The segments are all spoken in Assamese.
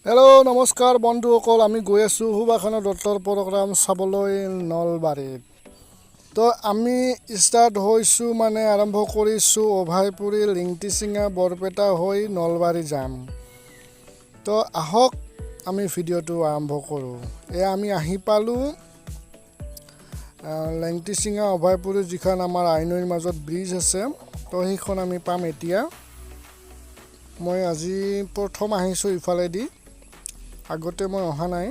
হেল্ল' নমস্কাৰ বন্ধুসকল, আমি গৈ আছোঁ সুবাসনা দত্তৰ প্ৰগ্ৰাম চাবলৈ নলবাৰীত। তো আমি আৰম্ভ কৰিছোঁ অভয়পুৰী, লিংটিচিঙা, বৰপেটা হৈ নলবাৰী যাম। তো আহক আমি ভিডিঅ'টো আৰম্ভ কৰোঁ। আমি আহি পালোঁ লিংটিচিঙা অভয়পুৰী, যিখন আমাৰ আইনৈৰ মাজত ব্ৰিজ আছে। তো সেইখন আমি পাম এতিয়া। মই আজি প্ৰথম আহিছোঁ ইফালেদি, আগতে মই অহা নাই।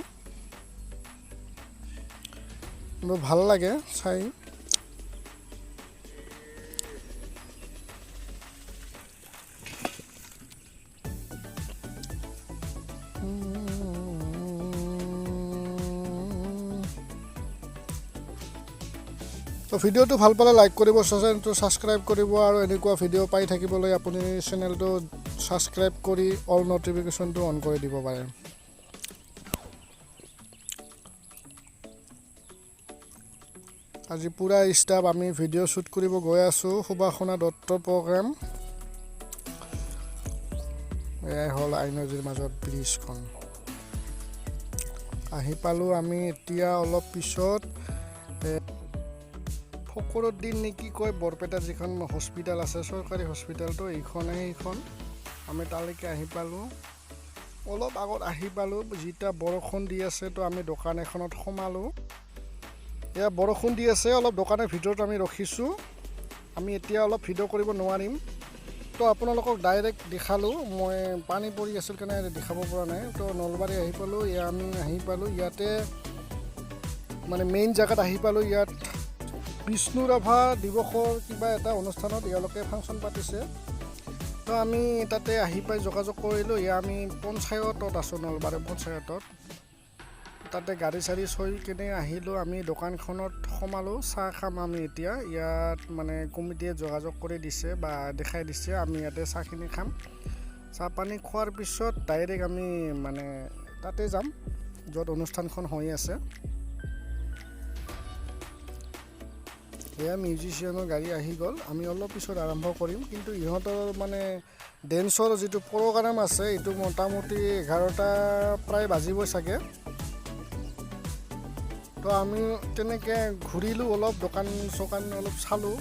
মোৰ ভাল লাগে চাই। তো ভিডিঅ'টো ভাল পালে লাইক কৰিব, চেনেলটো ছাবস্ক্ৰাইব কৰিব, আৰু এনেকুৱা ভিডিঅ' পাই থাকিবলৈ আপুনি চেনেলটো ছাবস্ক্ৰাইব কৰি অল ন'টিফিকেশ্যনটো অন কৰি দিব পাৰে। আজি পূৰা ষ্টাফ আমি ভিডিঅ' শ্বুট কৰিব গৈ আছোঁ সুবাসনা দত্ত প্ৰগ্ৰাম। এয়াই হ'ল আইনজীৰ মাজত ব্ৰিজখন। আহি পালোঁ আমি এতিয়া অলপ পিছত ফকৰুদ্দিন নেকি কয়, বৰপেটাৰ যিখন হস্পিটেল আছে, চৰকাৰী হস্পিটেলটো, সেইখন আমি তালৈকে আহি পালোঁ। অলপ আগত আহি পালোঁ, যেতিয়া বৰষুণ দি আছে, তো আমি দোকান এখনত সোমালোঁ। এয়া বৰষুণ দি আছে, অলপ দোকানৰ ভিতৰত আমি ৰখিছোঁ। আমি এতিয়া অলপ ভিডিঅ' কৰিব নোৱাৰিম, তো আপোনালোকক ডাইৰেক্ট দেখালোঁ। মই পানী পৰি আছিল কাৰণে দেখাব পৰা নাই। তো নলবাৰী আহি পালোঁ। আমি আহি পালোঁ ইয়াতে, মানে মেইন জেগাত আহি পালোঁ। ইয়াত বিষ্ণু ৰাভা দিৱসৰ কিবা এটা অনুষ্ঠানত এওঁলোকে ফাংচন পাতিছে। তো আমি তাতে আহি পাই যোগাযোগ কৰিলোঁ। আমি পঞ্চায়তত আছোঁ, নলবাৰী পঞ্চায়তত। তাতে গাড়ী চাড়ি চৈ কিনে আহিলোঁ। আমি দোকানখনত সোমালোঁ, চাহ খাম আমি এতিয়া। ইয়াত মানে কমিটিয়ে যোগাযোগ কৰি দিছে বা দেখাই দিছে, আমি ইয়াতে চাহখিনি খাম। চাহ পানী খোৱাৰ পিছত ডাইৰেক্ট আমি মানে তাতে যাম য'ত অনুষ্ঠানখন হৈ আছে। এয়া মিউজিচিয়ানৰ গাড়ী আহি গ'ল। আমি অলপ পিছত আৰম্ভ কৰিম, কিন্তু ইহঁতৰ মানে ডেন্সৰ যিটো প্ৰগ্ৰাম আছে, এইটো মোটামুটি 11টা প্ৰায় বাজিবই চাগে। তো আমি তেনেকৈ ঘূৰিলোঁ, অলপ দোকান চোকান অলপ চালোঁ।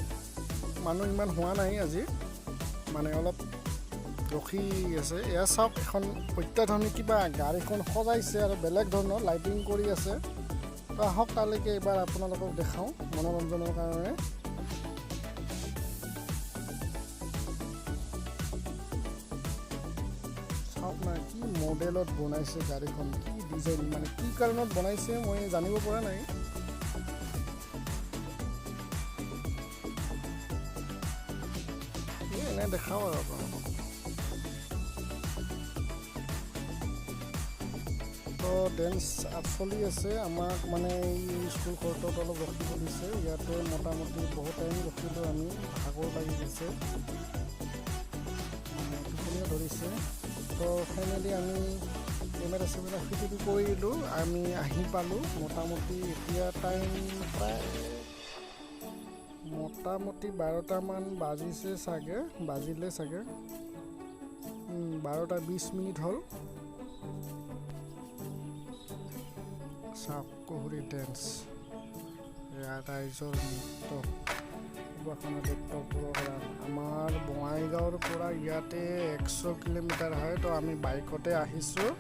মানুহ ইমান হোৱা নাই আজি, মানে অলপ ৰখি আছে। এয়া চাওক, এখন অত্যাধুনিক কিবা গাড়ীখন সজাইছে আৰু বেলেগ ধৰণৰ লাইটিং কৰি আছে। তো আহক তালৈকে এইবাৰ আপোনালোকক দেখাওঁ মনোৰঞ্জনৰ কাৰণে। চাওক না, কি মডেলত বনাইছে গাড়ীখন, কি ডিজাইন, মানে কি কাৰণত বনাইছে মই জানিব পৰা নাই। এনে দেখাওঁ আৰু আপোনালোকক। তো ডেন্স চলি আছে। আমাক মানে এই স্কুল কোৰ্টত অলপ ৰখিব দিছে। ইয়াতে মোটামুটি বহুত টাইম ৰখিলোঁ আমি, ভাগৰ লাগি গৈছে, টোপনিও ধৰিছে। তো ফাইনেলি আমি কেমেৰা চেমেৰা ফিটিং কৰিলোঁ। আমি আহি পালোঁ। মোটামুটি এতিয়া টাইম প্ৰায় মোটামুটি 12টামান বাজিলে চাগে। 12:20 হ'ল। চাওক, কহুৰী ডেন্স, ৰাইজৰ নৃত্য, সুবাসনা দত্ত প্ৰগ্ৰাম। আমাৰ বঙাইগাঁৱৰ পৰা ইয়াতে 100 কিলোমিটাৰ হয়। তো আমি বাইকতে আহিছোঁ।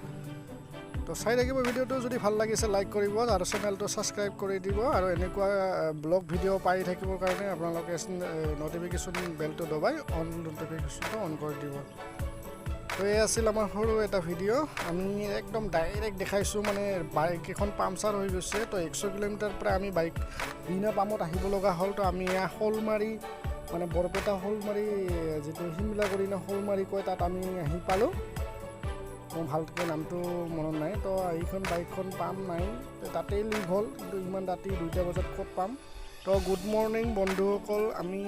তো চাই থাকিব ভিডিঅ'টো। যদি ভাল লাগিছে লাইক কৰিব আৰু চেনেলটো ছাবস্ক্ৰাইব কৰি দিব, আৰু এনেকুৱা ব্লগ ভিডিঅ' পাই থাকিবৰ কাৰণে আপোনালোকে ন'টিফিকেশ্যন বেলটো দবাই অন ন'টিফিকেশ্যনটো অন কৰি দিব। তো এই আছিল আমাৰ সৰু এটা ভিডিঅ'। আমি একদম ডাইৰেক্ট দেখাইছোঁ, মানে বাইক এখন পামচাৰ হৈ গৈছে। তো 100 কিলোমিটাৰ পৰা আমি বাইক বিনা পামত আহিব লগা হ'ল। তো আমি শ'লমাৰী, মানে বৰপেটা শ'লমাৰী, যিটো শিমলাগুৰি নে শ'লমাৰী কয়, তাত আমি আহি পালোঁ। মোৰ ভালকৈ নামটো মনত নাই। তো এইখন বাইকখন পাম নাই, তাতেই লিক হ'ল। কিন্তু ইমান ৰাতি 2টা বজাত ক'ত পাম। তো গুড মৰ্ণিং বন্ধুসকল, আমি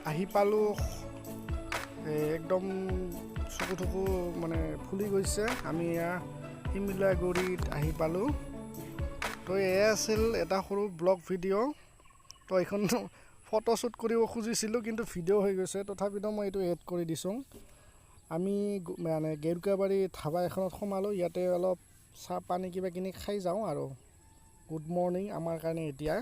আহি পালোঁ। একদম চকু থকু মানে ফুলি গৈছে। আমি এয়া শিমলাগুৰিত আহি পালোঁ। তো এয়া আছিল এটা সৰু ব্লগ ভিডিঅ'। তো এইখন ফটোশ্বুট কৰিব খুজিছিলোঁ, কিন্তু ভিডিঅ' হৈ গৈছে। তথাপিতো মই এইটো এড কৰি দিছোঁ। আমি মানে গেৰুকাবাৰী ধাবা এখনত সোমালোঁ। ইয়াতে অলপ চাহ পানী কিবা কিনি খাই যাওঁ আৰু। গুড মৰ্ণিং আমাৰ কাৰণে এতিয়া।